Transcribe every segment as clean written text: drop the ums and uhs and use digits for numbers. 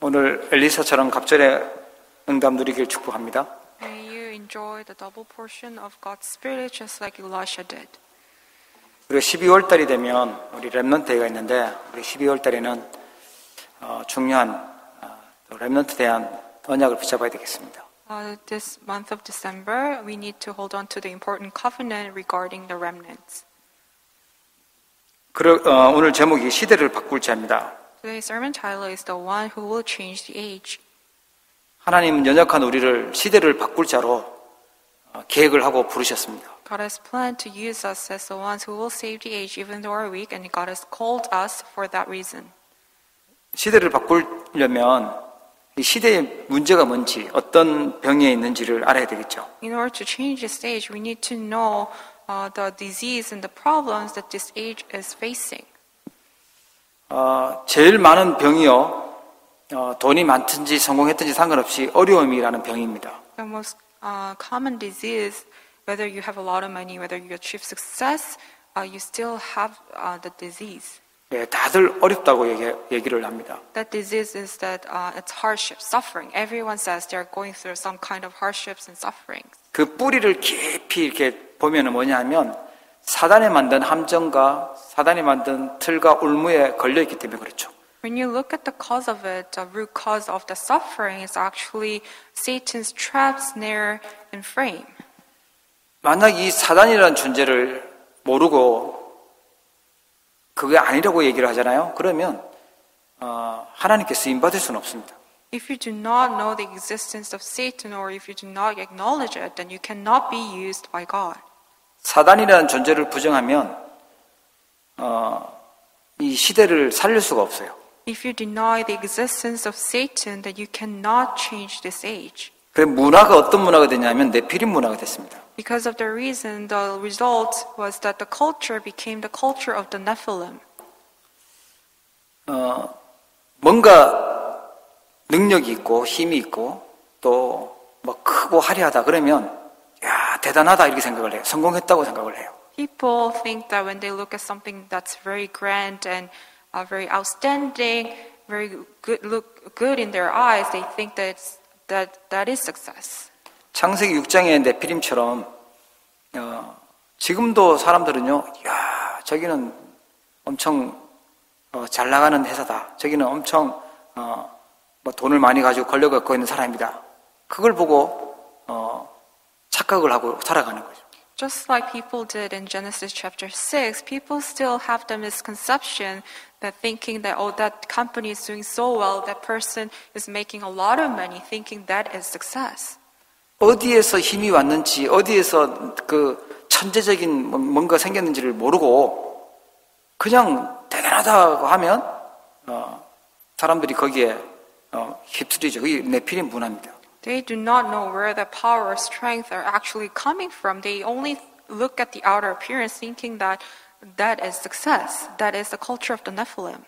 오늘 엘리사처럼 갑절의 응답 누리길 축복합니다. May you enjoy the double portion of God's Spirit just like Elisha did. 우리가 12월 달이 되면 우리 렘넌트 대회가 있는데 우리 12월 달에는 중요한 렘넌트에 대한 언약을 붙잡아야 되겠습니다. This month of December, we need to hold on to the important covenant regarding the remnants. 오늘 제목이 시대를 바꿀 자입니다. Today's sermon title is The One Who Will Change the Age. 하나님은 연약한 우리를 시대를 바꿀 자로 계획을 하고 부르셨습니다. God has planned to use us as the ones who will save the age even though we're weak, and God has called us for that reason. 시대를 바꾸려면 이 시대의 문제가 뭔지, 어떤 병에 있는지를 알아야 되겠죠. In order to change this age, we need to know the disease and the problems that this age is facing. 제일 많은 병이요, 돈이 많든지 성공했든지 상관없이 어려움이라는 병입니다. The most common disease, whether you have a lot of money, whether you achieve success, you still have the disease. 네, 다들 어렵다고 얘기를 합니다. That disease is that it's hardship, suffering. Everyone says they're going through some kind of hardships and sufferings. 그 뿌리를 깊이 이렇게 보면은 뭐냐면 사단이 만든 함정과 사단이 만든 틀과 울무에 걸려 있기 때문에 그렇죠. When you look at the cause of it, the root cause of the suffering is actually Satan's trap, snare, and frame. 만약 이 사단이라는 존재를 모르고 그게 아니라고 얘기를 하잖아요. 그러면 하나님께 쓰임 받을 수는 없습니다. If you do not know the existence of Satan, or if you do not acknowledge it, then you cannot be used by God. 사단이라는 존재를 부정하면 이 시대를 살릴 수가 없어요. If you deny the existence of Satan, then you cannot change this age. 그래서 문화가 어떤 문화가 됐냐면 네피림 문화가 됐습니다. Because of the reason, the result was that the culture became the culture of the Nephilim. 뭔가 능력이 있고 힘이 있고 또 뭐 크고 화려하다 그러면 야 대단하다 이렇게 생각을 해요. 성공했다고 생각을 해요. People think that when they look at something that's very grand and very outstanding, very good in their eyes, they think that is success. 창세기 6장의 네피림처럼 지금도 사람들은요, 야 저기는 엄청 잘 나가는 회사다. 저기는 엄청 뭐 돈을 많이 가지고 권력 갖고 있는 사람이다. 그걸 보고 착각을 하고 살아가는 거죠. Just like people did in Genesis chapter 6, people still have the misconception that thinking that, oh, that company is doing so well, that person is making a lot of money, thinking that is success. 어디에서 힘이 왔는지, 어디에서 그 천재적인 뭔가 생겼는지를 모르고 그냥 대단하다고 하면 사람들이 거기에 휩쓸리죠. 그게 네피림 문화입니다. They do not know where the power or strength are actually coming from. They only look at the outer appearance thinking that that is success. That is the culture of the Nephilim.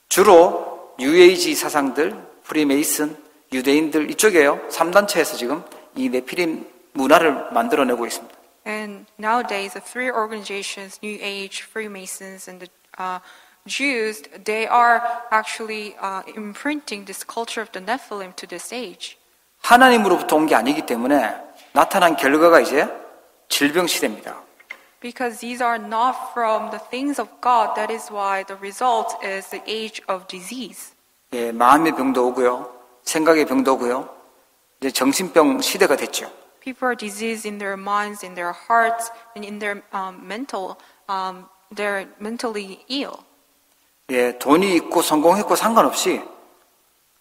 주로 뉴에이지 사상들, 프리메이슨, 유대인들 이쪽에요. 3단체에서 지금 이 네피림 문화를 만들어내고 있습니다. And nowadays, the three organizations, New Age, Freemasons, and the Jews, they are actually imprinting this culture of the Nephilim to this age. 하나님으로부터 온 게 아니기 때문에 나타난 결과가 이제 질병 시대입니다. Because these are not from the things of God, that is why the result is the age of disease. 예, 마음의 병도 오고요, 생각의 병도 오고요, 이제 정신병 시대가 됐죠. People are diseased in their minds, in their hearts, and in their they're mentally ill. 예, 돈이 있고 성공했고 상관없이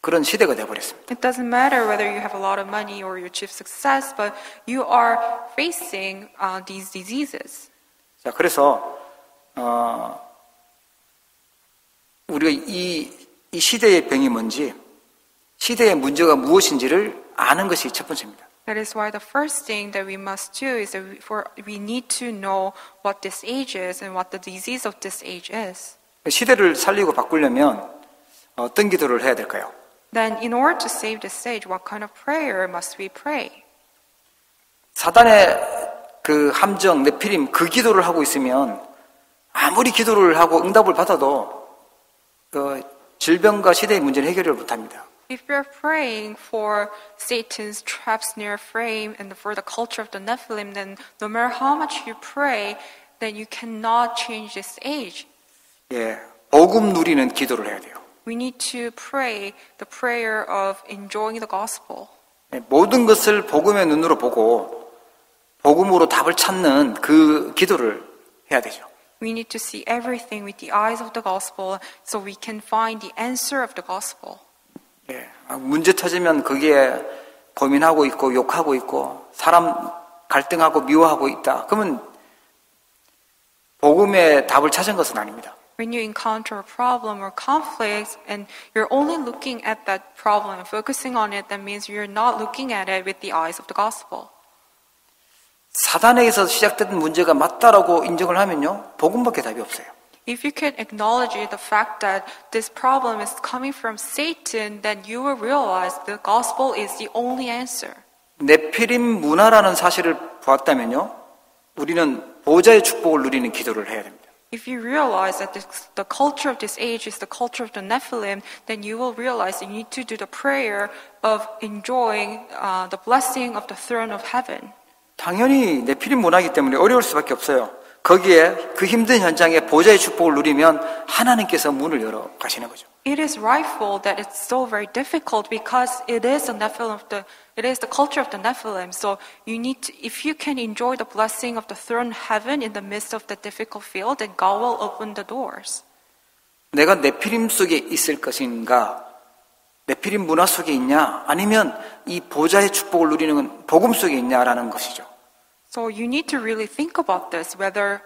그런 시대가 되어버렸습니다. It doesn't matter whether you have a lot of money or you achieve success, but you are facing these diseases. 자, 그래서 우리가 이 시대의 병이 뭔지, 시대의 문제가 무엇인지를 아는 것이 첫 번째입니다. That is why the first thing that we must do is that we need to know what this age is and what the disease of this age is. 시대를 살리고 바꾸려면 어떤 기도를 해야 될까요? Then in order to save this age, what kind of prayer must we pray? 사단의 그 함정, 네피림 그 기도를 하고 있으면 아무리 기도를 하고 응답을 받아도 질병과 시대의 문제는 해결을 못합니다. If you're praying for Satan's trap snare frame and for the culture of the Nephilim, then no matter how much you pray, then you cannot change this age. 예, 복음 누리는 기도를 해야 돼요. We need to pray the prayer of enjoying the gospel. 예, 모든 것을 복음의 눈으로 보고 복음으로 답을 찾는 그 기도를 해야 되죠. We need to see everything with the eyes of the gospel so we can find the answer of the gospel. 예, 문제 터지면 거기에 고민하고 있고 욕하고 있고 사람 갈등하고 미워하고 있다. 그러면 복음의 답을 찾은 것은 아닙니다. When you encounter a problem or conflict and you're only looking at that problem and focusing on it, that means you're not looking at it with the eyes of the gospel. 사단에게서 시작된 문제가 맞다라고 인정을 하면요, 복음밖에 답이 없어요. If you can acknowledge the fact that this problem is coming from Satan, then you will realize the gospel is the only answer. 네피림 문화라는 사실을 보았다면요, 우리는 보좌의 축복을 누리는 기도를 해야 됩니다. If you realize that the culture of this age is the culture of the Nephilim, then you will realize that you need to do the prayer of enjoying the blessing of the throne of heaven. 당연히 네피림 문화이기 때문에 어려울 수밖에 없어요. 거기에 그 힘든 현장에 보좌의 축복을 누리면 하나님께서 문을 열어 가시는 거죠. It is rightful that it's so very difficult because it is the culture of the Nephilim. So you need to, if you can enjoy the blessing of the throne heaven in the midst of the difficult field, then God will open the doors. 내가 네피림 속에 있을 것인가? 네피림 문화 속에 있냐? 아니면 이 보좌의 축복을 누리는 복음 속에 있냐라는 것이죠. So you need to really think about this, whether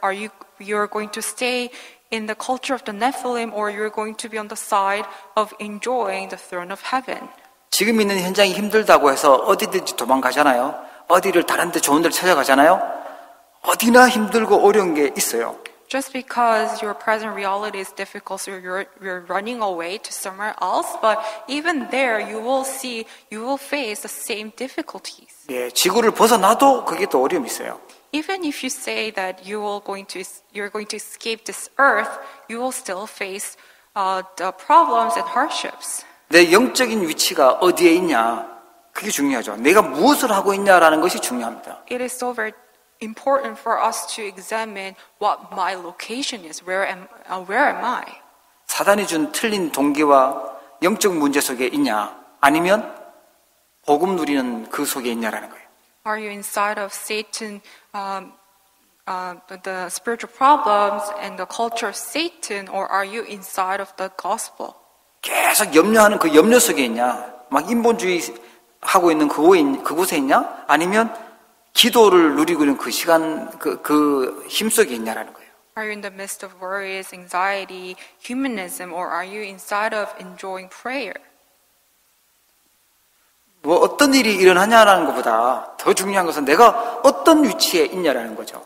you're going to stay in the culture of the Nephilim or you're going to be on the side of enjoying the throne of heaven. 지금 있는 현장이 힘들다고 해서 어디든지 도망가잖아요. 어디를 다른 데 좋은 데를 찾아가잖아요. 어디나 힘들고 어려운 게 있어요. Just because your present reality is difficult, so you're running away to somewhere else, but even there you will face the same difficulties. 예, 지구를 벗어나도 그게 또 어려움이 있어요. Even if you say that you're going to escape this earth, you will still face the problems and hardships. 내 영적인 위치가 어디에 있냐? 그게 중요하죠. 내가 무엇을 하고 있냐라는 것이 중요합니다. It is so very important for us to examine what my location is. Where am I? 사단이 준 틀린 동기와 영적 문제 속에 있냐? 아니면 복음 누리는 그 속에 있냐라는 거예요. Are you inside of Satan, the spiritual problems and the culture of Satan, or are you inside of the gospel? 계속 염려하는 그 염려 속에 있냐? 막 인본주의 하고 있는 그곳에 있냐? 아니면 기도를 누리고 있는 그 시간, 그 힘 속에 있냐라는 거예요. Are you in the midst of worries, anxiety, humanism, or are you inside of enjoying prayer? 뭐 어떤 일이 일어나냐라는 것보다 더 중요한 것은 내가 어떤 위치에 있냐라는 거죠.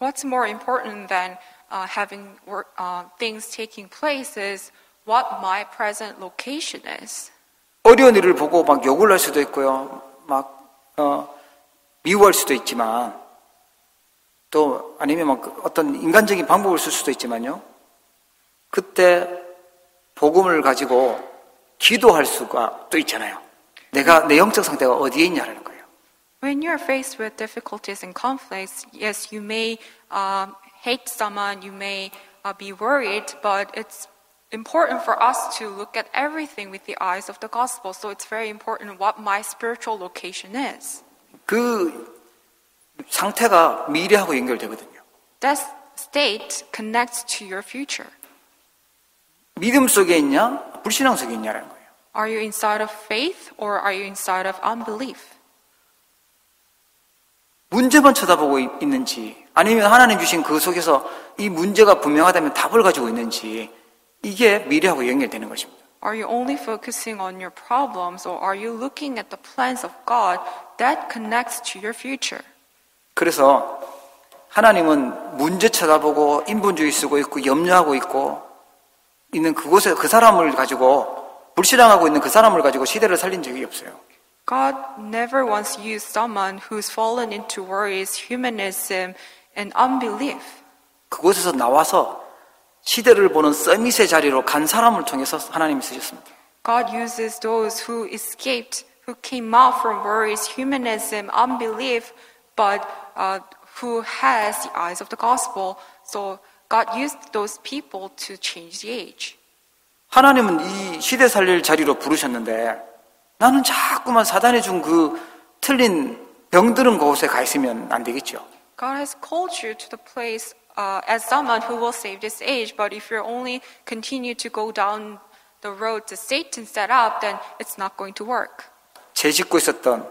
What's more important than having things taking place is what my present location is. 어려운 일을 보고 막 욕을 할 수도 있고요. 막 미워할 수도 있지만 또 아니면 막 어떤 인간적인 방법을 쓸 수도 있지만요. 그때 복음을 가지고 기도할 수가 또 있잖아요. 내가 내 영적 상태가 어디에 있냐라는 거예요. When you're faced with difficulties and conflicts, yes, you may hate someone, you may be worried, but it's important for us to look at everything with the eyes of the gospel. So it's very important what my spiritual location is. 그 상태가 미래하고 연결되거든요. That state connects to your future. 믿음 속에 있냐, 불신앙 속에 있냐라는 거예요. Are you inside of faith or are you inside of unbelief? 문제만 쳐다보고 있는지 아니면 하나님 주신 그 속에서 이 문제가 분명하다면 답을 가지고 있는지 이게 미래하고 연결되는 것입니다. Are you only focusing on your problems or are you looking at the plans of God that connects to your future? 그래서 하나님은 문제 쳐다보고 인본주의 쓰고 있고 염려하고 있는 그곳에 그 사람을 가지고 불신앙하고 있는 그 사람을 가지고 시대를 살린 적이 없어요. God never wants to use someone who's fallen into worries, humanism, and unbelief. 그곳에서 나와서 시대를 보는 서밋의 자리로 간 사람을 통해서 하나님이 쓰셨습니다. God uses those who escaped, who came out from worries, humanism, unbelief, but who has the eyes of the gospel. So God used those people to change the age. 하나님은 이 시대 살릴 자리로 부르셨는데 나는 자꾸만 사단이 준 그 틀린 병드는 곳에 가 있으면 안 되겠죠. God has called you to the place as someone who will save this age, but if you only continue to go down the road that Satan set up, then it's not going to work. 죄 짓고 있었던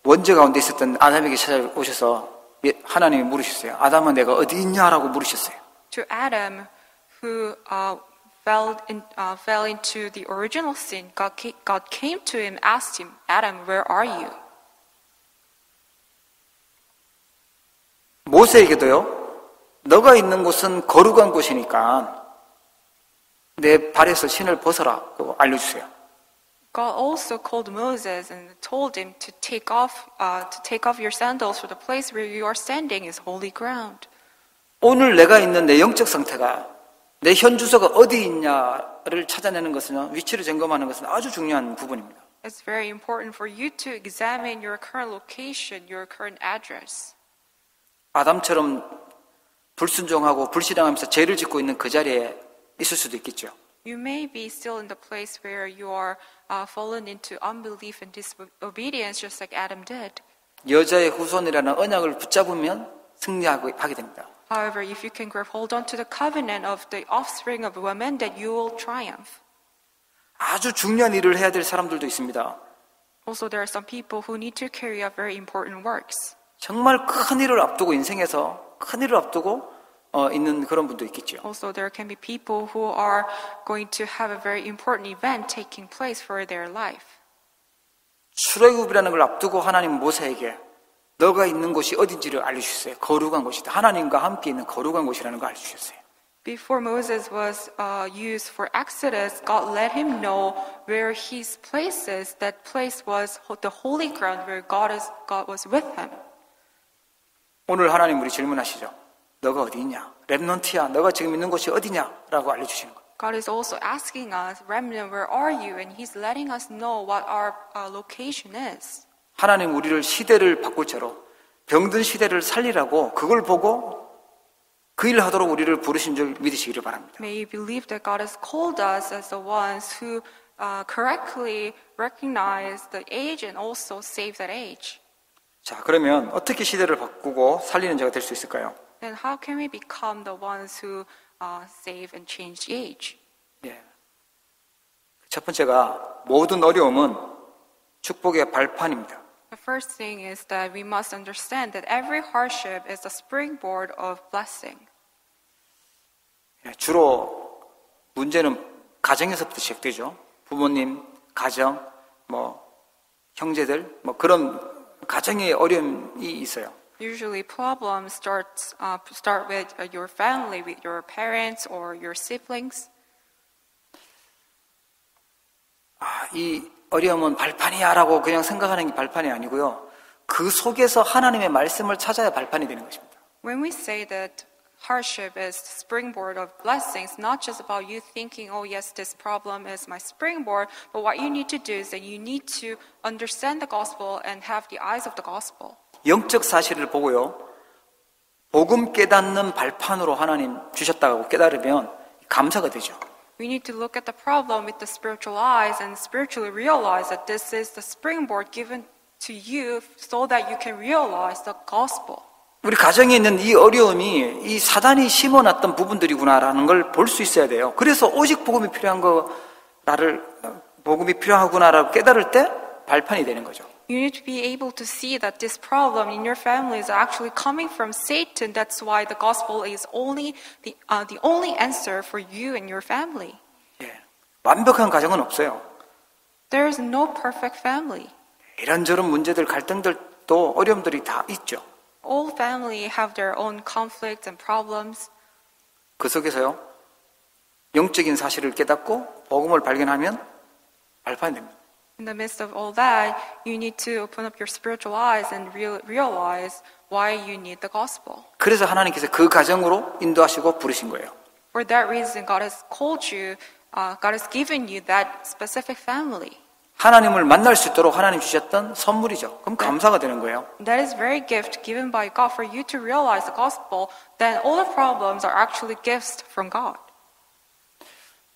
원죄 가운데 있었던 아담에게 찾아오셔서 하나님이 물으셨어요. 아담아 내가 어디 있냐라고 물으셨어요. To Adam, who fell into the original sin, God came to him, asked him, Adam, where are you? 모세에게도요. 너가 있는 곳은 거룩한 곳이니까 내 발에서 신을 벗어라고 알려주세요. God also called Moses and told him to take off your sandals, for the place where you are standing is holy ground. 오늘 내가 있는 내 영적 상태가 내 현 주소가 어디 있냐를 찾아내는 것은 위치를 점검하는 것은 아주 중요한 부분입니다. It's very important for you to examine your current location, your current address. 아담처럼 불순종하고 불신앙하면서 죄를 짓고 있는 그 자리에 있을 수도 있겠죠. You may be still in the place where you are fallen into unbelief and disobedience, just like Adam did. 여자의 후손이라는 언약을 붙잡으면 승리하게 됩니다. However, if you can grab hold on to the covenant of the offspring of women, that you will triumph. 아주 중요한 일을 해야 될 사람들도 있습니다. Also, there are some people who need to carry out very important works. 정말 큰 일을 앞두고 인생에서 큰 일을 앞두고 있는 그런 분도 있겠죠. Also, there can be people who are going to have a very important event taking place for their life. 출애굽이라는 걸 앞두고 하나님 모세에게 너가 있는 곳이 어딘지를 알려주셨어요. 거룩한 곳이다. 하나님과 함께 있는 거룩한 곳이라는 걸 알려주셨어요. Before Moses was used for Exodus, God let him know where his place is. That place was the holy ground where God was with him. 오늘 하나님 우리 질문하시죠. 너가 어디 있냐? 렘넌트야. 너가 지금 있는 곳이 어디냐? 라고 알려주시는 거예요. God is also asking us, Remnant, where are you? And He's letting us know what our location is. 하나님 우리를 시대를 바꿀 채로 병든 시대를 살리라고 그걸 보고 그 일을 하도록 우리를 부르신 줄 믿으시기를 바랍니다. May you believe that God has called us as the ones who correctly recognize the age and also save that age. 자, 그러면 어떻게 시대를 바꾸고 살리는 자가 될 수 있을까요? Then how can we become the ones who save and change the age? 예. 첫 번째가 모든 어려움은 축복의 발판입니다. The first thing is that we must understand that every hardship is a springboard of blessing. 예, 주로 문제는 가정에서부터 시작되죠. 부모님, 가정, 형제들, 그런 가정의 어려움이 있어요. Usually problems start with your family, with your parents or your siblings. 이 어려움은 발판이야라고 그냥 생각하는 게 발판이 아니고요. 그 속에서 하나님의 말씀을 찾아야 발판이 되는 것입니다. When we say that hardship is the springboard of blessings, not just about you thinking, oh yes, this problem is my springboard, but what you need to do is that you need to understand the gospel and have the eyes of the gospel. 영적 사실을 보고요. 복음 깨닫는 발판으로 하나님 주셨다고 깨달으면 감사가 되죠. We need to look at the problem with the spiritual eyes and spiritually realize that this is the springboard given to you so that you can realize the gospel. 우리 가정에 있는 이 어려움이 이 사단이 심어놨던 부분들이구나라는 걸 볼 수 있어야 돼요. 그래서 오직 복음이 필요하구나라고 깨달을 때 발판이 되는 거죠. You need to be able to see that this problem in your family is actually coming from Satan. That's why the gospel is only the only answer for you and your family. 예, 완벽한 가정은 없어요. There is no perfect family. 이런저런 문제들, 갈등들도 어려움들이 다 있죠. All family have their own conflicts and problems. 그 속에서요, 영적인 사실을 깨닫고 복음을 발견하면 발판이 됩니다. In the midst of all that, you need to open up your spiritual eyes and realize why you need the gospel. 그래서 하나님께서 그 가정으로 인도하시고 부르신 거예요. For that reason, God has called you, God has given you that specific family. 하나님을 만날 수 있도록 하나님 주셨던 선물이죠. 그럼 감사가 되는 거예요. That is very gift given by God for you to realize the gospel. Then all the problems are actually gifts from God.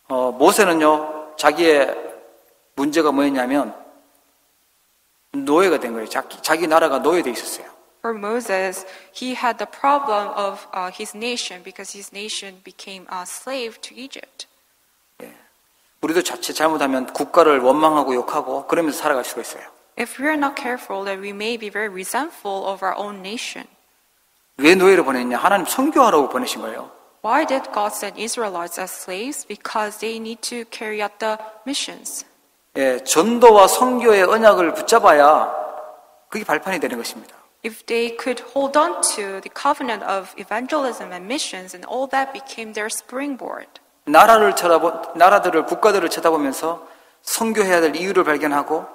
모세는요, 자기의 문제가 뭐였냐면 노예가 된 거예요. 자기 나라가 노예돼 있었어요. For Moses, he had the problem of his nation because his nation became a slave to Egypt. 우리도 자칫 잘못하면 국가를 원망하고 욕하고 그러면서 살아갈 수가 있어요. If we are not careful, then we may be very resentful of our own nation. 왜 노예를 보냈냐? 하나님 선교하라고 보내신 거예요. Why did God send Israelites as slaves? Because they need to carry out the missions. 예, 전도와 선교의 언약을 붙잡아야 그게 발판이 되는 것입니다. If they could hold on to the covenant of evangelism and missions, and all that became their springboard. 나라들을 국가들을 쳐다보면서 선교해야 될 이유를 발견하고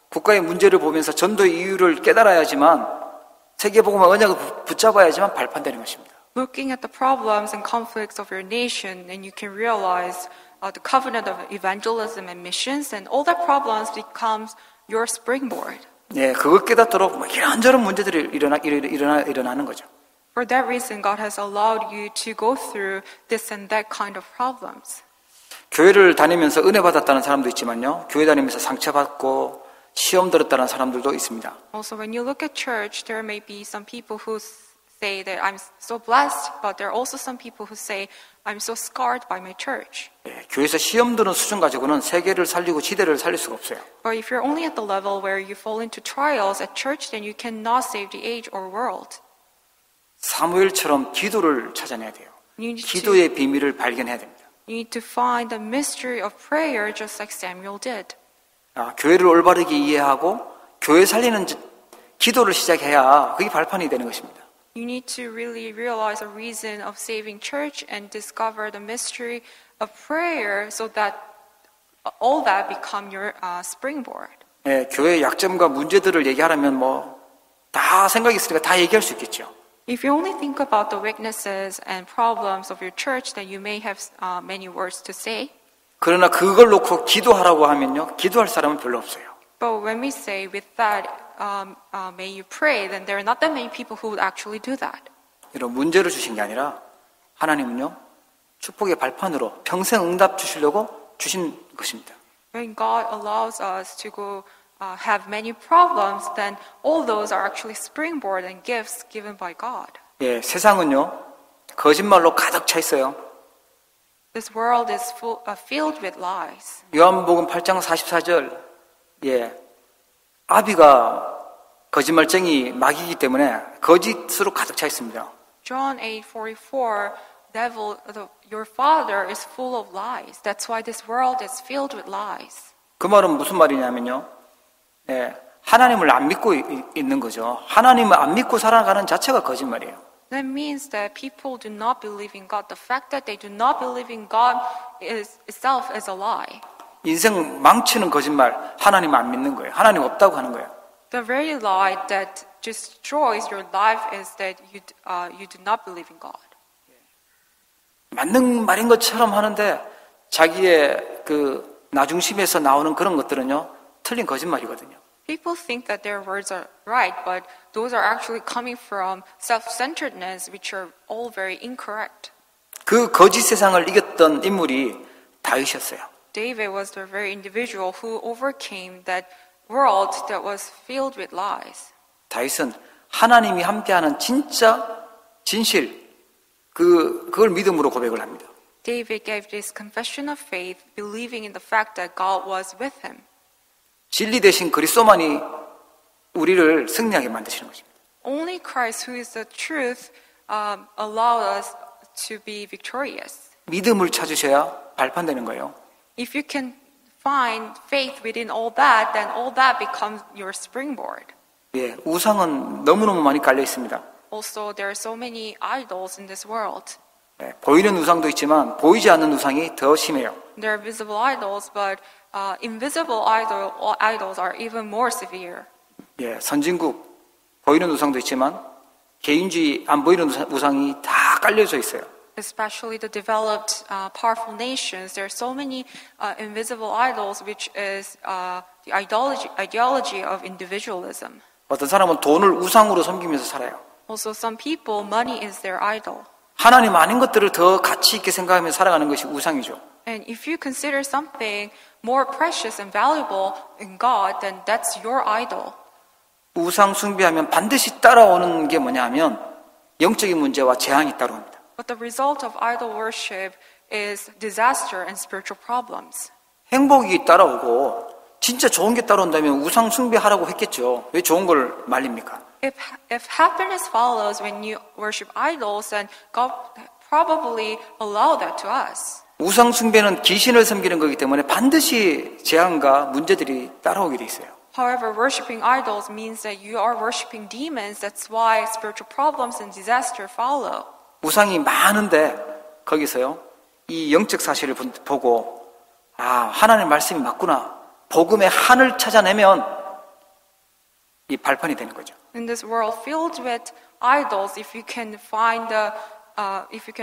국가의 문제를 보면서 전도의 이유를 깨달아야지만 세계복음화 언약을 붙잡아야지만 발판되는 것입니다. Looking at the problems and conflicts of your nation, and you can realize the covenant of evangelism and missions, and all the problems becomes your springboard. 예, 그걸 깨닫도록 뭐 이런저런 문제들이 일어나는 거죠. For that reason, God has allowed you to go through this and that kind of problems. 교회를 다니면서 은혜 받았다는 사람도 있지만요, 교회 다니면서 상처받고 시험 들었다는 사람들도 있습니다. Also, when you look at church, there may be some people who say that I'm so blessed, but there are also some people who say I'm so scarred by my church. 예, 교회에서 시험 드는 수준 가지고는 세계를 살리고 시대를 살릴 수가 없어요. But if you're only at the level where you fall into trials at church, then you cannot save the age or world. 사무엘처럼 기도를 찾아내야 돼요. You need 기도의 비밀을 발견해야 됩니다. to find the mystery of prayer just like Samuel did. 교회를 올바르게 이해하고 교회 살리는 기도를 시작해야 그게 발판이 되는 것입니다. You need to really realize a reason of saving church and discover the mystery of prayer so that all that become your springboard. 예, 교회의 약점과 문제들을 얘기하려면 뭐 다 생각이 있으니까 다 얘기할 수 있겠죠. If you only think about the weaknesses and problems of your church, then you may have many words to say. 그러나 그걸 놓고 기도하라고 하면요, 기도할 사람은 별로 없어요. But when we say with that, may you pray, then there are not that many people who would actually do that. 이런 문제를 주신 게 아니라 하나님은요, 축복의 발판으로 평생 응답 주시려고 주신 것입니다. When God allows us to go have many problems, then all those are actually springboard and gifts given by God. 예, 세상은요, 거짓말로 가득 차 있어요. This world is filled with lies. 요한복음 8장 44절, 예, 아비가 거짓말쟁이 마귀이기 때문에 거짓으로 가득 차 있습니다. John 8:44, your father is full of lies. That's why this world is filled with lies. 그 말은 무슨 말이냐면요, 예, 하나님을 안 믿고 있는 거죠. 하나님을 안 믿고 살아가는 자체가 거짓말이에요. That means that people do not believe in God. The fact that they do not believe in God itself is a lie. 인생 망치는 거짓말, 하나님 안 믿는 거예요. 하나님 없다고 하는 거예요. The very lie that destroys your life is that you do not believe in God. 맞는 말인 것처럼 하는데 자기의 그 나중심에서 나오는 그런 것들은요, 틀린 거짓말이거든요. People think that their words are right, but those are actually coming from self-centeredness, which are all very incorrect. 그 거짓 세상을 이겼던 인물이 다윗이었어요. David was the very individual who overcame that world that was filled with lies. 다윗은 하나님이 함께하는 진짜 진실, 그걸 믿음으로 고백을 합니다. David gave this confession of faith, believing in the fact that God was with him. 진리 대신 그리스도만이 우리를 승리하게 만드시는 것입니다. Only Christ, who is the truth, allowed us to be victorious. 믿음을 찾으셔야 발판되는 거예요. If you can find faith within all that, then all that becomes your springboard. 예, 우상은 너무너무 많이 깔려 있습니다. Also, there are so many idols in this world. 예, 보이는 우상도 있지만 보이지 않는 우상이 더 심해요. There are visible idols, but invisible idols are even more severe. 예, 선진국 보이는 우상도 있지만 개인주의 안 보이는 우상이 다 깔려져 있어요. especially the developed, powerful nations, there are so many invisible idols, which is the ideology of individualism. 어떤 사람은 돈을 우상으로 섬기면서 살아요. Also, some people, money is their idol. 하나님 아닌 것들을 더 가치 있게 생각하면서 살아가는 것이 우상이죠. And if you consider something more precious and valuable in God, then that's your idol. 우상 숭배하면 반드시 따라오는 게 뭐냐 하면 영적인 문제와 재앙이 따라옵니다. But the result of idol worship is disaster and spiritual problems. 행복이 따라오고 진짜 좋은 게 따라온다면 우상 숭배하라고 했겠죠. 왜 좋은 걸 말립니까? If happiness follows when you worship idols, then God probably allow that to us. 우상 숭배는 귀신을 섬기는 거기 때문에 반드시 재앙과 문제들이 따라오게 돼 있어요. However, worshiping idols means that you are worshiping demons. That's why spiritual problems and disaster follow. 우상이 많은데 거기서요. 이 영적 사실을 보고 하나님 말씀이 맞구나. 복음의 한을 찾아내면 이 발판이 되는 거죠. In this world filled with idols, if you can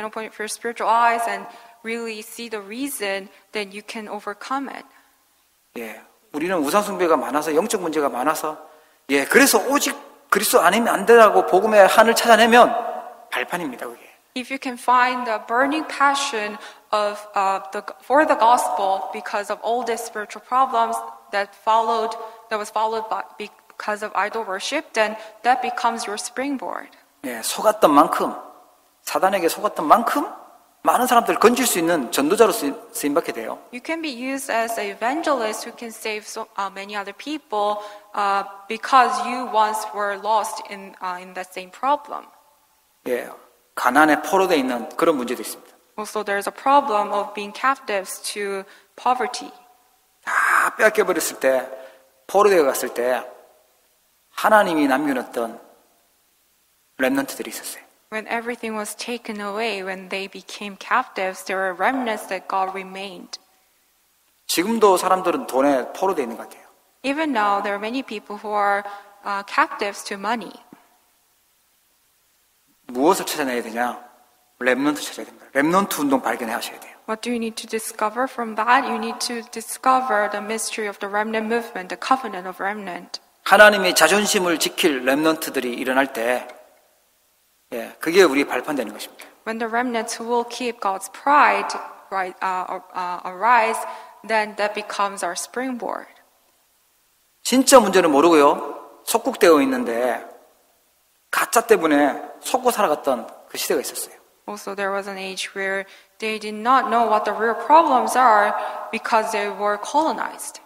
open your spiritual eyes and really see the reason, then you can overcome it. 예, 우리는 우상 숭배가 많아서 영적 문제가 많아서 그래서 오직 그리스도 아니면 안 되라고 복음의 한을 찾아내면 발판입니다, 그게. If you can find the burning passion for the gospel because of all these spiritual problems that was followed because of idol worship, then that becomes your springboard. 예, 속았던 만큼 사단에게 속았던 만큼 많은 사람들을 건질 수 있는 전도자로 쓰임받게 돼요. You can be used as an evangelist who can save many other people because you once were lost in that same problem. 예, 가난에 포로되어 있는 그런 문제도 있습니다. Also, there's a problem of being captives to poverty. 다 빼앗겨버렸을 때, 포로되어 갔을 때 하나님이 남겨놓던 렘넌트들이 있었어요. When everything was taken away, when they became captives, there were remnants that God remained. 지금도 사람들은 돈에 포로되어 있는 것 같아요. Even now, there are many people who are captives to money. 무엇을 찾아내야 되냐? 렘넌트 찾아야 됩니다. 렘넌트 운동 발견하셔야 돼요. What do you need to discover from that? You need to discover the mystery of the remnant movement, the covenant of remnant. 하나님의 자존심을 지킬 렘넌트들이 일어날 때 그게 우리 발판되는 것입니다. When the remnants who will keep God's pride arise, then that becomes our springboard. 진짜 문제는 모르고요. 속국되어 있는데 가짜 때문에 속고 살아갔던 그 시대가 있었어요. Also, there was an age where they did not know what the real problems are because they were colonized.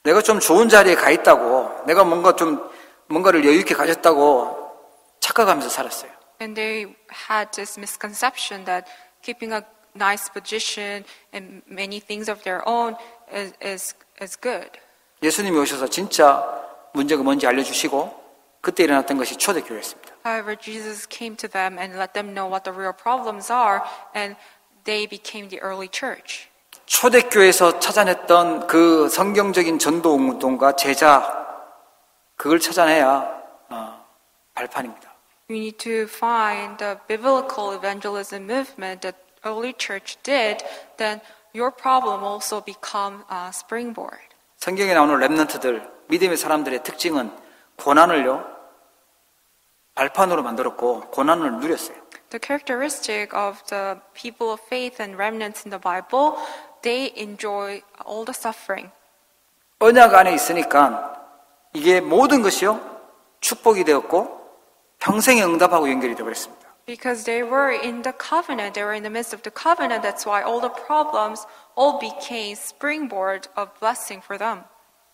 내가 좀 좋은 자리에 가 있다고, 내가 뭔가를 여유 있게 가졌다고 착각하면서 살았어요. And they had this misconception that keeping a nice position and many things of their own is good. 예수님이 오셔서 진짜 문제가 뭔지 알려주시고 그때 일어났던 것이 초대교회였습니다. However, Jesus came to them and let them know what the real problems are, and they became the early church. 초대교회에서 찾아냈던 그 성경적인 전도 운동과 제자 그걸 찾아내야 발판입니다. You need to find the biblical evangelism movement that early church did, then your problem also become a springboard. 성경에 나오는 렘넌트들, 믿음의 사람들의 특징은 고난을요, 발판으로 만들었고 고난을 누렸어요. The characteristic of the people of faith and remnants in the Bible, they enjoy all the suffering. 언약 안에 있으니까 이게 모든 것이요, 축복이 되었고 평생에 응답하고 연결이 되어버렸습니다. Because they were in the covenant, they were in the midst of the covenant, that's why all the problems all became springboard of blessing for them.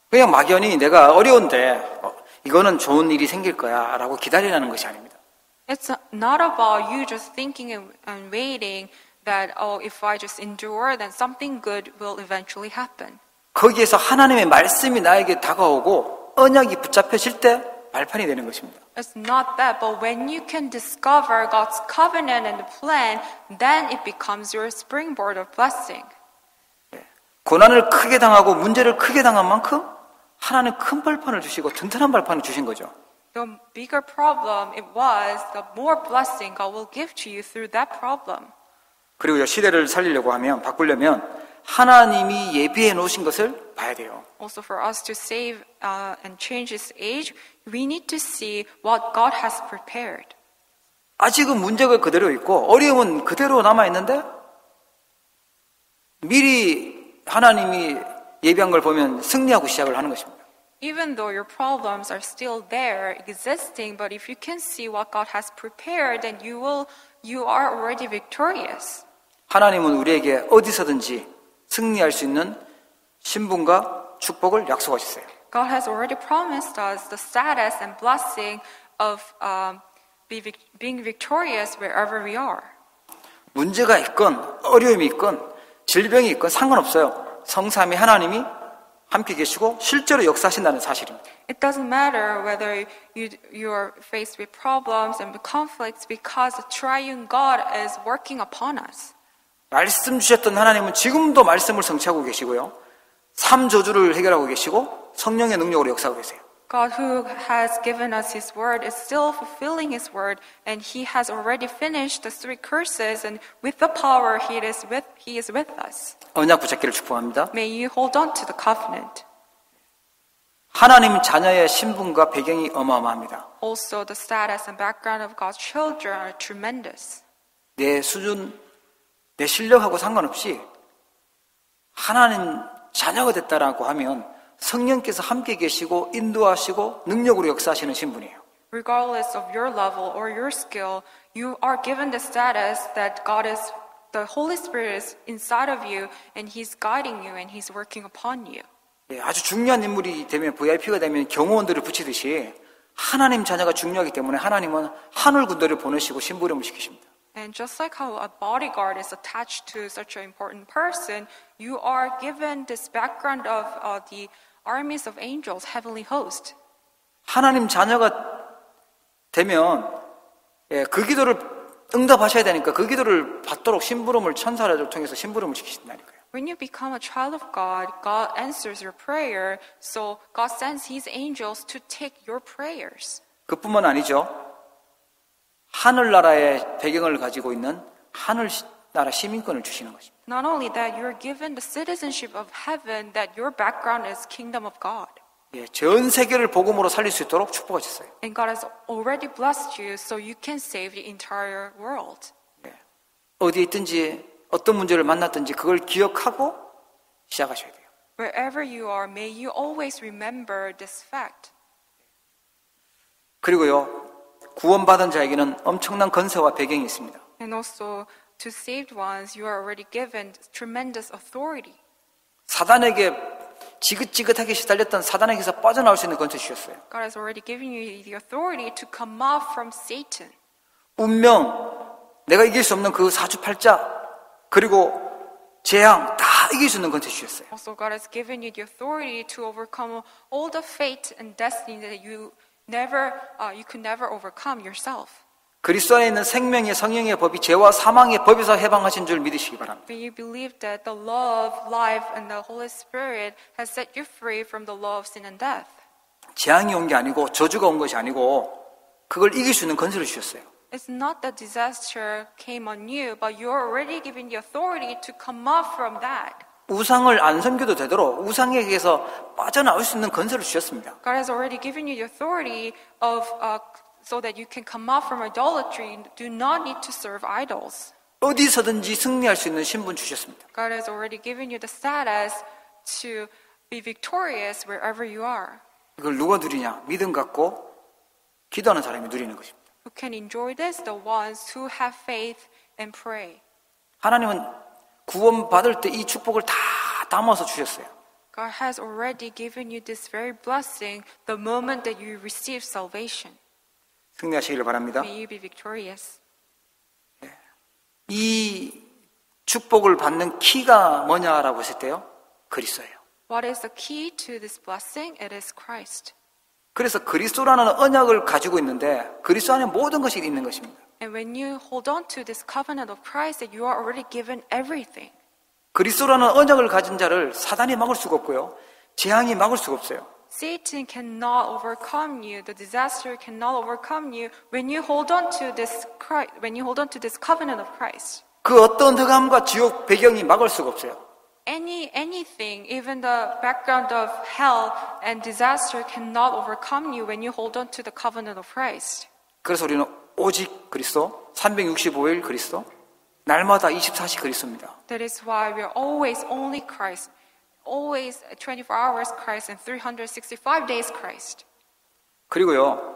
그냥 막연히 내가 어려운데 이거는 좋은 일이 생길 거야 라고 기다리라는 것이 아닙니다. It's not about you just thinking and waiting that, if I just endure, then something good will eventually happen. 거기에서 하나님의 말씀이 나에게 다가오고 언약이 붙잡혀질 때 발판이 되는 것입니다. It's not that, but when you can discover God's covenant and the plan, then it becomes your springboard of blessing. 고난을 크게 당하고 문제를 크게 당한 만큼 하나님 큰 발판을 주시고 튼튼한 발판을 주신 거죠. The bigger problem it was, the more blessing God will give to you through that problem. 그리고 시대를 살리려고 하면, 바꾸려면 하나님이 예비해 놓으신 것을 봐야 돼요. Also, for us to save and change this age, we need to see what God has prepared. 아직은 문제가 그대로 있고 어려움은 그대로 남아 있는데 미리 하나님이 예비한 걸 보면 승리하고 시작을 하는 것입니다. Even though your problems are still there, existing, but if you can see what God has prepared, then you are already victorious. 하나님은 우리에게 어디서든지 승리할 수 있는 신분과 축복을 약속하셨어요. God has already promised us the status and blessing of being victorious wherever we are. 문제가 있건 어려움이 있건 질병이 있건 상관없어요. 성삼위 하나님이 함께 계시고 실제로 역사하신다는 사실입니다. It doesn't matter whether you are faced with problems and with conflicts because the triune God is working upon us. 말씀 주셨던 하나님은 지금도 말씀을 성취하고 계시고요. 삶 저주를 해결하고 계시고 성령의 능력으로 역사하고 계세요. God who has given us His word is still fulfilling His word, and He has already finished the 3 curses, and with the power He is with us. 언약 붙잡기를 축복합니다. May you hold on to the covenant. 하나님 자녀의 신분과 배경이 어마어마합니다. Also, the status and background of God's children are tremendous. 내 수준, 내 실력하고 상관없이 하나님 자녀가 됐다라고 하면 성령께서 함께 계시고 인도하시고 능력으로 역사하시는 신분이에요. Regardless of your level or your skill, you are given the status that the Holy Spirit is inside of you, and He's guiding you, and He's working upon you. 아주 중요한 인물이 되면 VIP가 되면 경호원들을 붙이듯이 하나님 자녀가 중요하기 때문에 하나님은 하늘 군대를 보내시고 심부름을 시키십니다. And just like how a bodyguard is attached to such an important person, you are given this background of the armies of angels, heavenly host. 하나님 자녀가 되면 그 기도를 응답하셔야 되니까 그 기도를 받도록 심부름을 천사를 통해서 심부름을 시키신다니까요. When you become a child of God, God answers your prayer, so God sends His angels to take your prayers. 그뿐만 아니죠. 하늘나라의 배경을 가지고 있는 하늘나라 시민권을 주시는 것입니다. Not only that, you are given the citizenship of heaven, that your background is kingdom of God. 전 세계를 복음으로 살릴 수 있도록 축복하셨어요. And God has already blessed you, so you can save the entire world. 어디에 있든지 어떤 문제를 만났든지 그걸 기억하고 시작하셔야 돼요. Wherever you are, may you always remember this fact. 그리고요, 구원받은 자에게는 엄청난 건세와 배경이 있습니다. And also, to saved ones, you are already given tremendous authority. 사단에게 지긋지긋하게 시달렸던 사단에게서 빠져나올 수 있는 건세 주셨어요. God has already given you the authority to come out from Satan. 운명, 내가 이길 수 없는 그 사주팔자, 그리고 재앙 다 이길 수 있는 건세 주셨어요. Also, God has given you the authority to overcome all the fate and destiny that you could never overcome yourself. 그리스도 안에 있는 생명의 성령의 법이 죄와 사망의 법에서 해방하신 줄 믿으시기 바랍니다. May you believe that the law of life and the Holy Spirit has set you free from the law of sin and death. 재앙이 온 게 아니고 저주가 온 것이 아니고 그걸 이길 수 있는 건세를 주셨어요. It's not that disaster came on you, but you are already given the authority to come out from that. 우상을 안 섬겨도 되도록 우상에게서 빠져나올 수 있는 건세를 주셨습니다. God has already given you the authority of so that you can come out from idolatry. Do not need to serve idols. 어디서든지 승리할 수 있는 신분 주셨습니다. God has already given you the status to be victorious wherever you are. 이걸 누가 누리냐? 믿음 갖고 기도하는 사람이 누리는 것입니다. Who can enjoy this? The ones who have faith and pray. 하나님은 구원받을 때 이 축복을 다 담아서 주셨어요. God has already given you this very blessing the moment that you receive salvation. 승리하시기를 바랍니다. May you be victorious. 이 축복을 받는 키가 뭐냐라고 했을 때요? 그리스도예요. What is the key to this blessing? It is Christ. 그래서 그리스도라는 언약을 가지고 있는데 그리스도 안에 모든 것이 있는 것입니다. And when you hold on to this covenant of Christ, that you are already given everything. 그리스도라는 언약을 가진 자를 사단이 막을 수가 없고요. 재앙이 막을 수가 없어요. Satan cannot overcome you. The disaster cannot overcome you when you hold on to this Christ, when you hold on to this covenant of Christ. 그 어떤 흑암과 지옥 배경이 막을 수가 없어요. Anything, even the background of hell and disaster cannot overcome you when you hold on to the covenant of Christ. 그래서 우리는 오직 그리스도, 365일 그리스도, 날마다 24시 그리스도입니다. That is why we are always only Christ, always 24 hours Christ and 365 days Christ. 그리고요,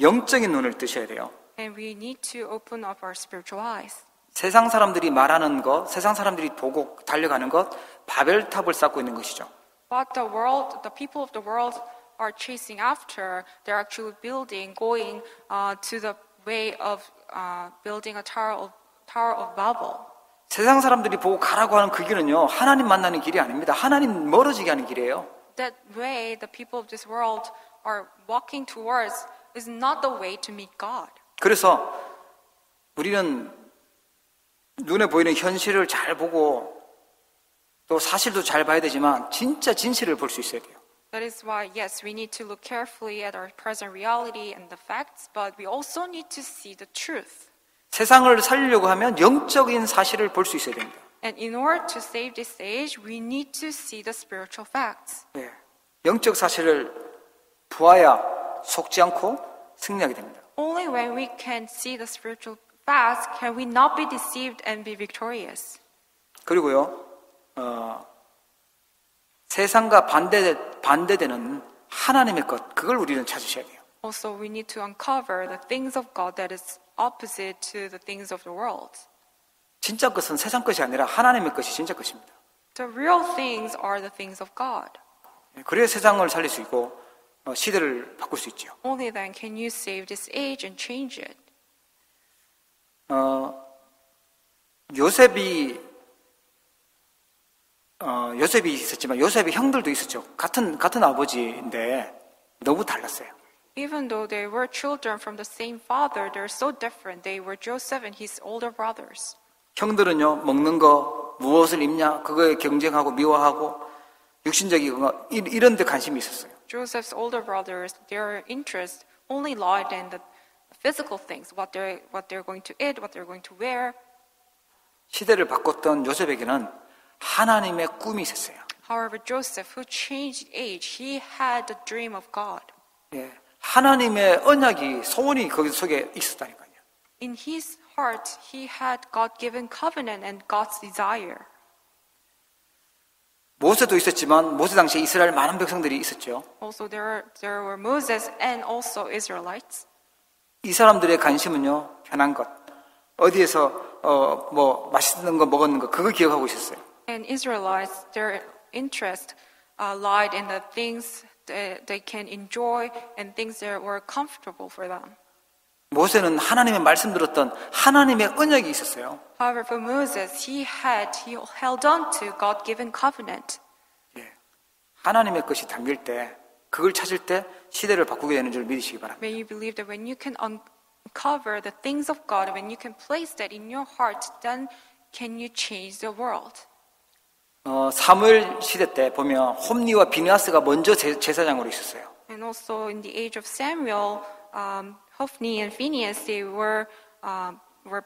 영적인 눈을 뜨셔야 돼요. And we need to open up our spiritual eyes. 세상 사람들이 말하는 것, 세상 사람들이 보고 달려가는 것, 바벨탑을 쌓고 있는 것이죠. But the world, the people of the world are chasing after, they're actually going to the way of building a Tower of Babel. 세상 사람들이 보고 가라고 하는 그 길은요, 하나님 만나는 길이 아닙니다. 하나님 멀어지게 하는 길이에요. That way the people of this world are walking towards is not the way to meet God. 그래서 우리는 눈에 보이는 현실을 잘 보고 또 사실도 잘 봐야 되지만 진짜 진실을 볼 수 있어야 돼요. That is why, yes, we need to look carefully at our present reality and the facts, but we also need to see the truth. 세상을 살리려고 하면 영적인 사실을 볼 수 있어야 됩니다. And in order to save this age, we need to see the spiritual facts. 네. 영적 사실을 보아야 속지 않고 승리하게 됩니다. Only when we can see the spiritual facts can we not be deceived and be victorious. 그리고요, 세상과 반대되는 하나님의 것, 그걸 우리는 찾으셔야 돼요. Also, we need to uncover the things of God that is opposite to the things of the world. 진짜 것은 세상 것이 아니라 하나님의 것이 진짜 것입니다. The real things are the things of God. 그래야 세상을 살릴 수 있고 시대를 바꿀 수 있죠. Only then can you save this age and change it. 요셉이 있었지만 요셉의 형들도 있었죠. 같은 아버지인데 너무 달랐어요. Even though they were children from the same father, they're so different. They were Joseph and his older brothers. 형들은요, 먹는 거, 무엇을 입냐, 그거에 경쟁하고 미워하고 육신적인 거 이런 데 관심이 있었어요. Joseph's older brothers, their interest only lied in the physical things, what they're going to eat, what they're going to wear. 시대를 바꿨던 요셉에게는 하나님의 꿈이 있었어요. However, Joseph, who changed age, he had the dream of God. 예, 하나님의 언약이 소원이 거기 속에 있었다니까요. In his heart, he had God-given covenant and God's desire. 모세도 있었지만 모세 당시에 이스라엘 많은 백성들이 있었죠. Also, there were Moses and also Israelites. 이 사람들의 관심은요, 편한 것, 어디에서 뭐 맛있는 거 먹었는 거 그거 기억하고 있었어요. And Israelites, their interest lied in the things that they can enjoy and things that were comfortable for them. 모세는 하나님의 말씀 들었던 하나님의 언약이 있었어요. However, for Moses, he held on to God-given covenant. 예, 하나님의 것이 담길 때, 그걸 찾을 때 시대를 바꾸게 되는 줄 믿으시기 바랍니다. May you believe that when you can uncover the things of God, when you can place that in your heart, then can you change the world. 사무엘 시대 때 보면 홈리와 비느하스가 먼저 제사장으로 있었어요. And also in the age of Samuel, Hophni and Phinehas, they were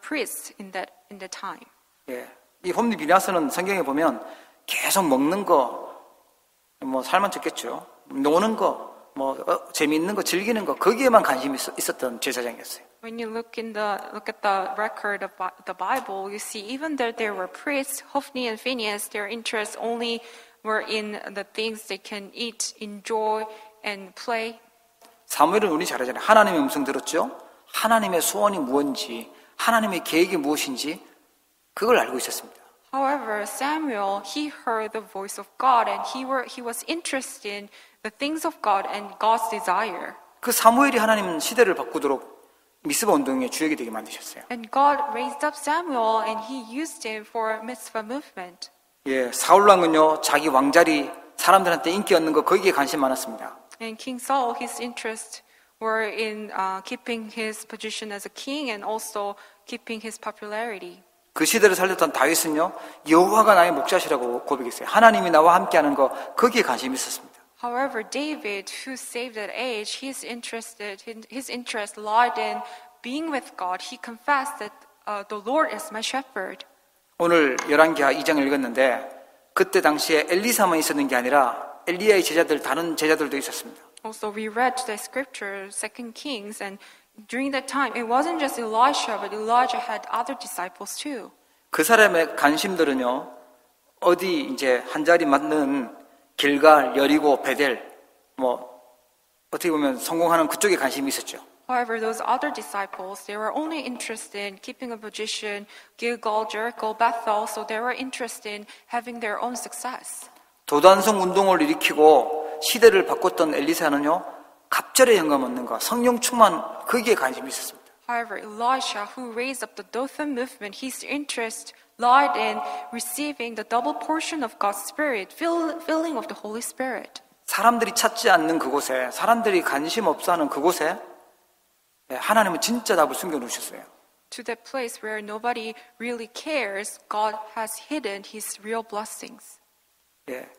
priests in that time. 예, 이 홈리 비느하스는 성경에 보면 계속 먹는 거, 뭐 살만 쪘겠죠. 노는 거, 뭐 재미있는 거, 즐기는 거 거기에만 관심이 있었던 제사장이었어요. When you look at the record of the Bible, you see even though there were priests, Hophni and Phinehas, their interests only were in the things they can eat, enjoy, and play. 사무엘은 우리 잘 알잖아요. 하나님의 음성 들었죠? 하나님의 소원이 무엇인지, 하나님의 계획이 무엇인지 그걸 알고 있었습니다. However, Samuel, he heard the voice of God and he was interested in the things of God and God's desire. 그 사무엘이 하나님 시대를 바꾸도록 미스바 운동의 주역이 되게 만드셨어요. And God raised up Samuel and he used him for mitzvah movement. 예, 사울 왕은요 자기 왕자리 사람들한테 인기 얻는 거 거기에 관심 많았습니다. And King Saul, his interests were in keeping his position as a king and also keeping his popularity. 그 시대를 살렸던 다윗은요 여호와가 나의 목자시라고 고백했어요. 하나님이 나와 함께하는 거 거기에 관심이 있었습니다. However, David, who saved that age, his interest lied in being with God. He confessed that the Lord is my shepherd. 오늘 열왕기하 2장을 읽었는데 그때 당시에 엘리사만 있었는 게 아니라 엘리야의 제자들 다른 제자들도 있었습니다. Also, we read the scripture, 2 Kings, and during that time, it wasn't just Elisha, but Elijah had other disciples too. 그 사람의 관심들은요, 어디 이제 한 자리 맞는 길갈, 여리고, 베델, 어떻게 보면 성공하는 그쪽에 관심이 있었죠. However, those other disciples, they were only interested in keeping a position, Gilgal, Jericho, Bethel, so they were interested in having their own success. 도단성 운동을 일으키고 시대를 바꿨던 엘리사는요, 갑절의 영감 얻는 거, 성령 충만, 거기에 관심이 있었습니다. However, Elisha, who raised up the Dothan movement, his interest lied in receiving the double portion of God's Spirit, filling of the Holy Spirit. 사람들이 찾지 않는 그곳에, 사람들이 관심 없어하는 그곳에 하나님은 진짜 답을 숨겨놓으셨어요. To that place where nobody really cares, God has hidden His real blessings. 예.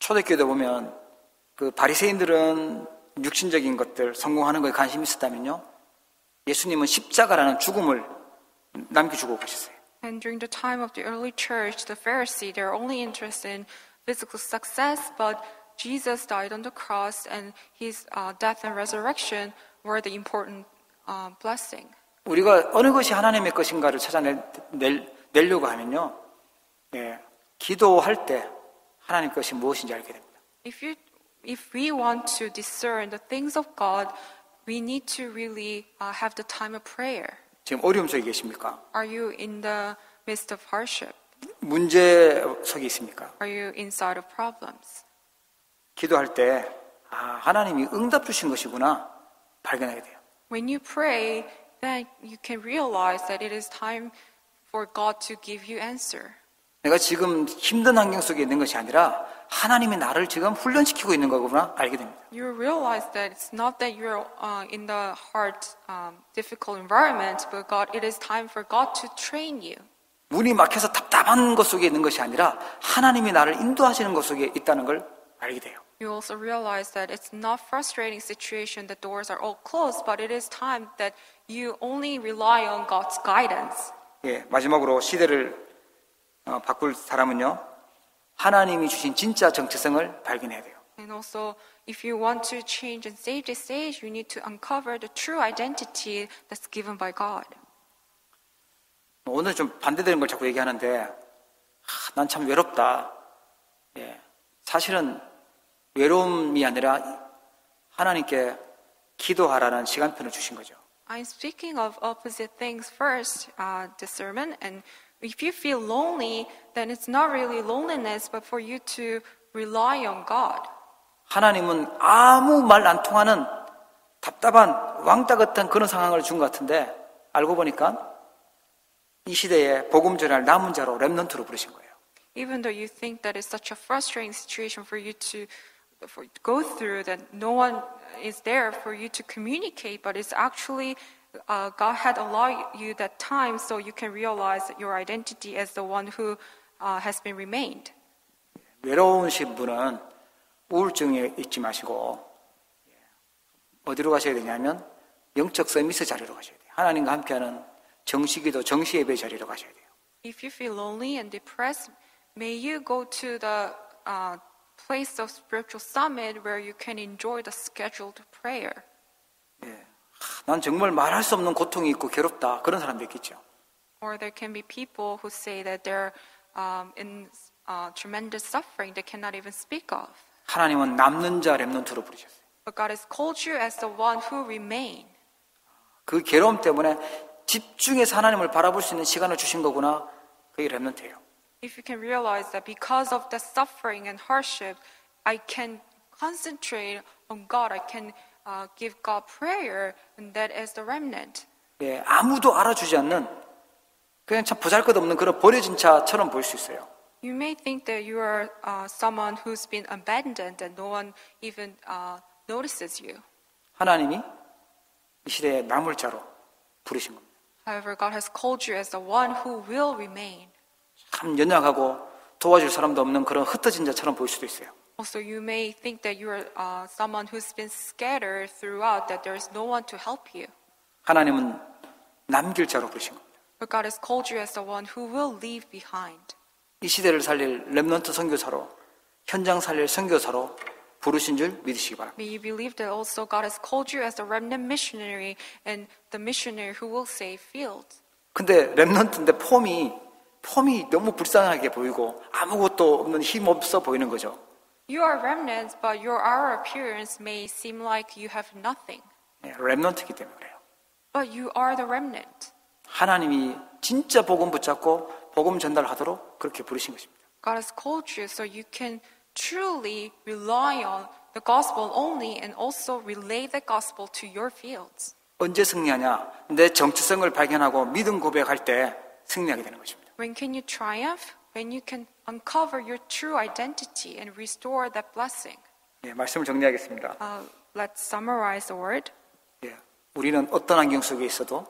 초대교회도 보면 그 바리새인들은 육신적인 것들, 성공하는 거에 관심이 있었다면요, 예수님은 십자가라는 죽음을 남겨주고 가셨어요. And during the time of the early church, the Pharisees, they're only interested in physical success, but Jesus died on the cross, and His death and resurrection were the important blessing. 우리가 어느 것이 하나님의 것인가를 찾아내려고 하면요, 예, 기도할 때 하나님 것이 무엇인지 알게 됩니다. If we want to discern the things of God, we need to really have the time of prayer. 지금 어려움 속에 계십니까? Are you in the midst of hardship? 문제 속에 있습니까? Are you inside of problems? 기도할 때 하나님이 응답 주신 것이구나 발견하게 돼요. When you pray, then you can realize that it is time for God to give you answer. 내가 지금 힘든 환경 속에 있는 것이 아니라 하나님이 나를 지금 훈련시키고 있는 거구나 알게 됩니다. You realize that it's not that you're in the hard, difficult environment, but it is time for God to train you. 문이 막혀서 답답한 것 속에 있는 것이 아니라 하나님이 나를 인도하시는 것 속에 있다는 걸 알게 돼요. You also realize that it's not frustrating situation that doors are all closed, but it is time that you only rely on God's guidance. 예, 마지막으로 시대를 바꿀 사람은요, 하나님이 주신 진짜 정체성을 발견해야 돼요. And also, if you want to change and save this age, you need to uncover the true identity that's given by God. 오늘 좀 반대되는 걸 자꾸 얘기하는데, 난 참 외롭다. 예, 사실은 외로움이 아니라 하나님께 기도하라는 시간표를 주신 거죠. I'm speaking of opposite things first, this sermon, and if you feel lonely, then it's not really loneliness, but for you to rely on God. 하나님은 아무 말 안 통하는 답답한 왕따 같은 그런 상황을 준 것 같은데 알고 보니까 이 시대에 복음 전할 남은 자로 렘넌트로 부르신 거예요. Even though you think that it's such a frustrating situation for you to go through, that no one is there for you to communicate, but it's actually God had allowed you that time so you can realize your identity as the one who has been remained. 외로우신 분은 우울증에 있지 마시고 어디로 가셔야 되냐면 영적 서밋 자리로 가셔야 돼요. 하나님과 함께하는 정시기도 정시예배 자리로 가셔야 돼요. If you feel lonely and depressed, may you go to the place of spiritual summit where you can enjoy the scheduled prayer. 난 정말 말할 수 없는 고통이 있고 괴롭다. 그런 사람도 있겠죠. Or there can be people who say that they're in tremendous suffering they cannot even speak of. 하나님은 남는 자 렘넌트로 부르셨어요. But God has called you as the one who remain. 그 괴로움 때문에 집중해서 하나님을 바라볼 수 있는 시간을 주신 거구나. 그게 렘넌트예요. If you can realize that because of the suffering and hardship, I can concentrate on God. I can give God prayer, and that is the remnant. 예, 아무도 알아주지 않는 그냥 참 보잘것없는 그런 버려진 차처럼 보일 수 있어요. You may think that you are someone who's been abandoned and no one even notices you. 하나님이 이 시대에 남을 자로 부르신 겁니다. However, God has called you as the one who will remain. 참 연약하고 도와줄 사람도 없는 그런 흩어진 자처럼 보일 수도 있어요. Also, you may think that you are someone who's been scattered throughout, that there is no one to help you. 하나님은 남길 자로 부르신 겁니다. But God has called you as the one who will leave behind. 이 시대를 살릴 렘넌트 선교사로, 현장 살릴 선교사로 부르신 줄 믿으시기 바랍니다. May you believe that also God has called you as the remnant missionary and the missionary who will save fields. 근데 렘넌트인데 폼이 너무 불쌍하게 보이고 아무것도 없는 힘 없어 보이는 거죠. You are remnants, but your outer appearance may seem like you have nothing. 렘넌트이기 때문에 그래요. But you are the remnant. 하나님이 진짜 복음 붙잡고 복음 전달하도록 그렇게 부르신 것입니다. God has called you so you can truly rely on the gospel only and also relay the gospel to your fields. 언제 승리하냐? 내 정체성을 발견하고 믿음 고백할 때 승리하게 되는 것입니다. When can you triumph? When you can uncover your true identity and restore that blessing. 말씀을 정리하겠습니다. Let's summarize the word. 우리는 어떤 환경 속에 있어도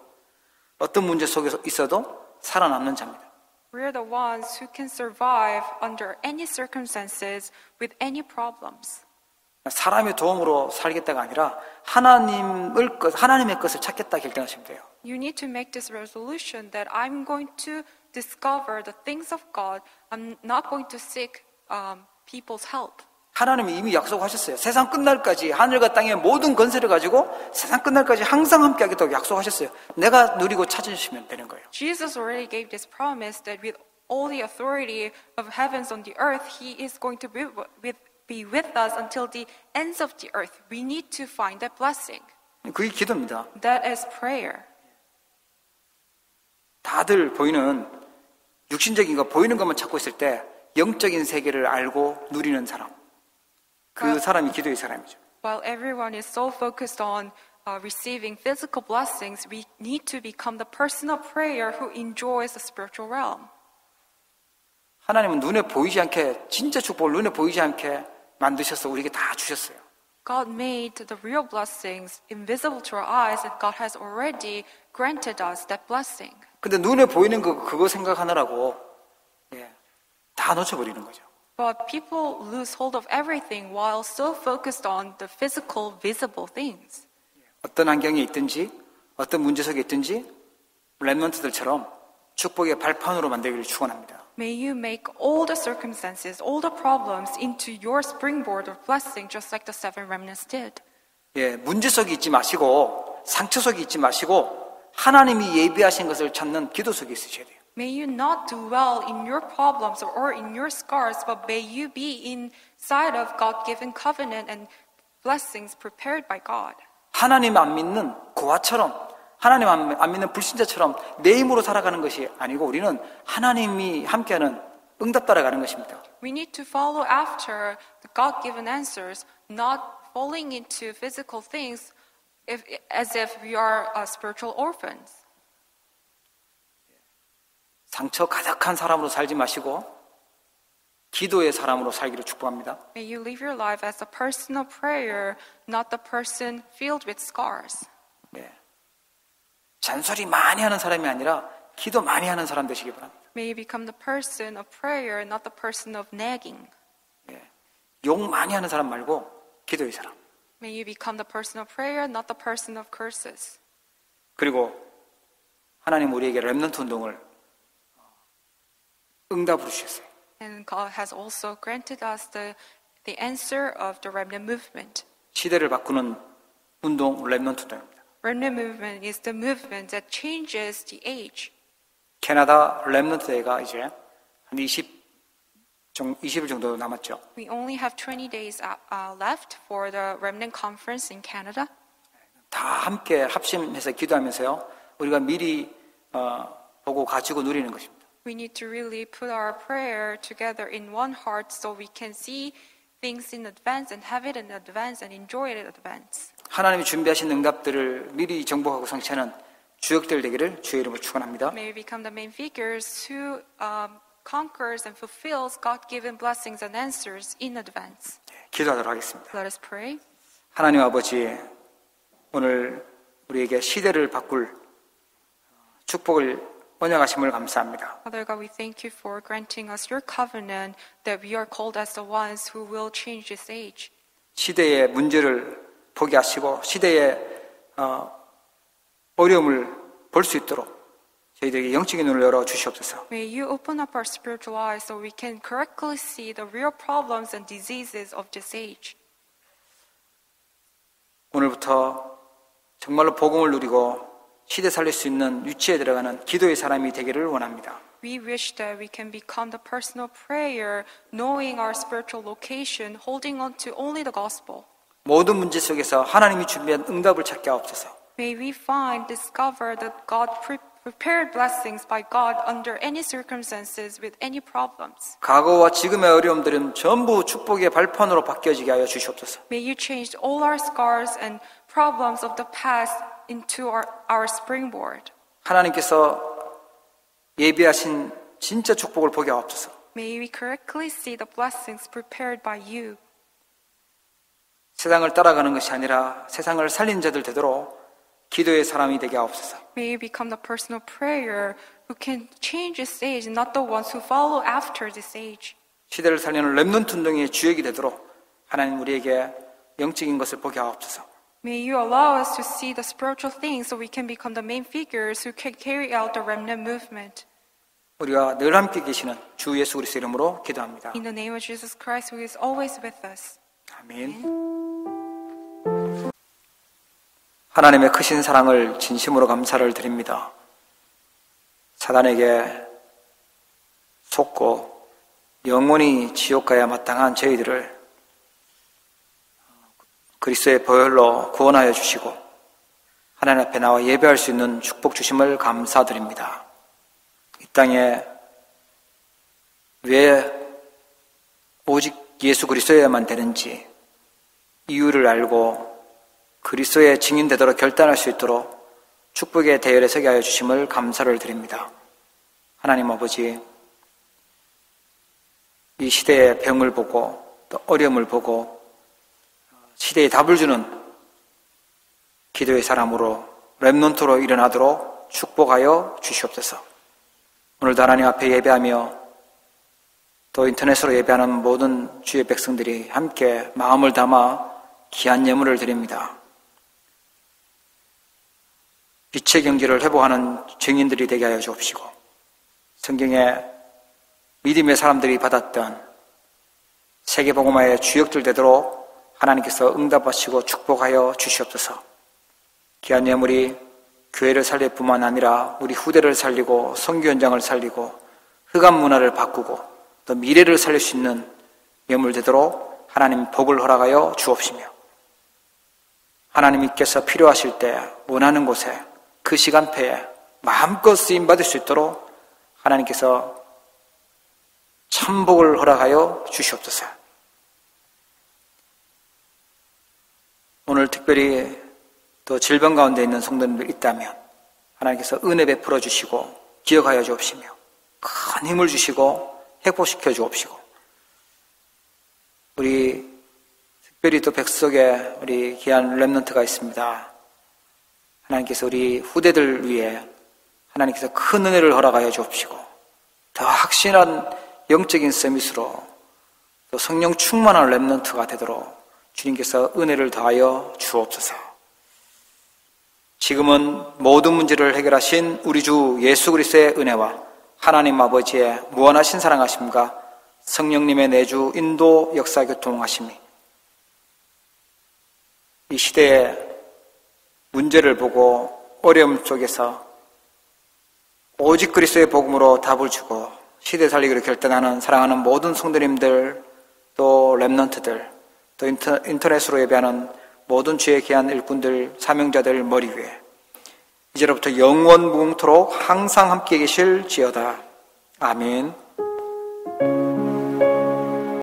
어떤 문제 속에 있어도 살아남는 자입니다. We are the ones who can survive under any circumstances with any problems. 사람의 도움으로 살겠다가 아니라 하나님의 것을 찾겠다 결정하시면 돼요. You need to make this resolution that I'm going to discover the things of God. I'm not going to seek people's help. 하나님이 이미 약속하셨어요. 세상 끝날까지 하늘과 땅의 모든 권세를 가지고 세상 끝날까지 항상 함께하겠다고 약속하셨어요. 내가 누리고 찾으시면 되는 거예요. Jesus already gave this promise that with all the authority of heavens on the earth, He is going to be with us until the ends of the earth. We need to find that blessing. 그게 기도입니다. That is prayer. 다들 보이는 육신적인 거 보이는 것만 찾고 있을 때 영적인 세계를 알고 누리는 사람. 그 사람이 기도의 사람이죠. While everyone is so focused on receiving physical blessings, we need to become the person of prayer who enjoys the spiritual realm. 하나님은 눈에 보이지 않게 진짜 축복을 눈에 보이지 않게 만드셔서 우리에게 다 주셨어요. God made the real blessings invisible to our eyes, and God has already granted us that blessing. 근데 눈에 보이는 그거 생각하느라고 다 놓쳐버리는 거죠. But people lose hold of everything while so focused on the physical, visible things. 어떤 환경에 있든지 어떤 문제 속에 있든지 렘넌트들처럼 축복의 발판으로 만들기를 축원합니다. May you make all the circumstances, all the problems into your springboard of blessing, just like the seven remnants did. 문제 속에 있지 마시고 상처 속에 있지 마시고 하나님이 예비하신 것을 찾는 기도 속에 있으셔야 돼요. May you not dwell in your problems or in your scars, but may you be inside of God-given covenant and blessings prepared by God. 하나님 안 믿는 고아처럼 하나님 안 믿는 불신자처럼 내 힘으로 살아가는 것이 아니고 우리는 하나님이 함께하는 응답 따라가는 것입니다. We need to follow after the God-given answers, not falling into physical things as if we are spiritual orphans. 상처 가득한 사람으로 살지 마시고 기도의 사람으로 살기를 축복합니다. May you live your life as a person of prayer, not the person filled with scars. 잔소리 많이 하는 사람이 아니라 기도 많이 하는 사람 되시기 바랍니다. May you become the person of prayer, not the person of nagging. 욕 많이 하는 사람 말고 기도의 사람. May you become the person of prayer, not the person of curses. 그리고 하나님 우리에게 렘넌트 운동을 응답으로 주셨어요. And God has also granted us the answer of the remnant movement. 시대를 바꾸는 운동 렘넌트 운동입니다. Remnant movement is the movement that changes the age. 캐나다 렘넌트 대회가 이제 한 20일 정도 남았죠. We only have 20 days left for the remnant conference in Canada. 다 함께 합심해서 기도하면서요. 우리가 미리 보고 가지고 누리는 것입니다. We need to really put our prayer together in one heart so we can see things in advance and have it in advance and enjoy it in advance. 하나님이 준비하신 응답들을 미리 정복하고 성취하는 주역들 되기를 주의 이름으로 축원합니다. May we become the main figures who conquers and fulfills God-given blessings and answers in advance. 기도하도록 하겠습니다. Let us pray. 하나님 아버지, 오늘 우리에게 시대를 바꿀 축복을 언약하심을 감사합니다. Father God, we thank you for granting us your covenant that we are called as the ones who will change this age. 시대의 문제를 포기하시고 시대의 어려움을 볼 수 있도록 저희들에게 영적인 눈을 열어 주시옵소서. May you open up our spiritual eyes so we can correctly see the real problems and diseases of this age. 오늘부터 정말로 복음을 누리고 시대 살릴 수 있는 위치에 들어가는 기도의 사람이 되기를 원합니다. We wish that we can become the person of prayer, knowing our spiritual location, holding on to only the gospel. 모든 문제 속에서 하나님이 준비한 응답을 찾게 하옵소서. May we discover that God prepared blessings by God under any circumstances with any problems. 과거와 지금의 어려움들은 전부 축복의 발판으로 바뀌어지게 하여 주시옵소서. May you change all our scars and problems of the past into our springboard. 하나님께서 예비하신 진짜 축복을 보게 하옵소서. May we correctly see the blessings prepared by you. 세상을 따라가는 것이 아니라 세상을 살린 자들 되도록 기도의 사람이 되게 하옵소서. May you become the person of prayer who can change this age, not the ones who follow after this age. 시대를 살리는 렘넌트 운동의 주역이 되도록 하나님 우리에게 영적인 것을 보게 하옵소서. May you allow us to see the spiritual things so we can become the main figures who can carry out the remnant movement. 우리와 늘 함께 계시는 주 예수 그리스도 이름으로 기도합니다. In the name of Jesus Christ, who is always with us. 아멘. 하나님의 크신 사랑을 진심으로 감사를 드립니다. 사단에게 속고 영원히 지옥 가야 마땅한 저희들을 그리스도의 보혈로 구원하여 주시고 하나님 앞에 나와 예배할 수 있는 축복 주심을 감사드립니다. 이 땅에 왜 오직 예수 그리스도여야만 되는지 이유를 알고 그리스도의 증인되도록 결단할 수 있도록 축복의 대열에 서게 하여 주심을 감사를 드립니다. 하나님 아버지, 이 시대의 병을 보고 또 어려움을 보고 시대에 답을 주는 기도의 사람으로 렘넌트로 일어나도록 축복하여 주시옵소서. 오늘도 하나님 앞에 예배하며 또 인터넷으로 예배하는 모든 주의 백성들이 함께 마음을 담아 귀한 예물을 드립니다. 빛의 경지를 회복하는 증인들이 되게 하여 주옵시고 성경에 믿음의 사람들이 받았던 세계복음화의 주역들 되도록 하나님께서 응답하시고 축복하여 주시옵소서. 귀한 예물이 교회를 살릴 뿐만 아니라 우리 후대를 살리고 선교 현장을 살리고 흑암 문화를 바꾸고 또 미래를 살릴 수 있는 예물 되도록 하나님 복을 허락하여 주옵시며 하나님께서 필요하실 때 원하는 곳에 그 시간표에 마음껏 쓰임받을 수 있도록 하나님께서 참복을 허락하여 주시옵소서. 오늘 특별히 또 질병 가운데 있는 성도님들 있다면 하나님께서 은혜 베풀어 주시고 기억하여 주옵시며 큰 힘을 주시고 회복시켜 주옵시고 우리 특별히 또 백석에 우리 귀한 렘넌트가 있습니다. 하나님께서 우리 후대들 위해 하나님께서 큰 은혜를 허락하여 주옵시고 더 확실한 영적인 서밋으로 또 성령 충만한 렘넌트가 되도록 주님께서 은혜를 더하여 주옵소서. 지금은 모든 문제를 해결하신 우리 주 예수 그리스도의 은혜와 하나님 아버지의 무한하신 사랑하심과 성령님의 내주 인도 역사 교통하심이 이 시대의 문제를 보고 어려움 속에서 오직 그리스도의 복음으로 답을 주고 시대 살리기로 결단하는 사랑하는 모든 성도님들 또 렘넌트들 또 인터넷으로 예배하는 모든 주의 귀한 일꾼들 사명자들 머리 위에 이제로부터 영원 무궁토록 항상 함께 계실지어다. 아멘.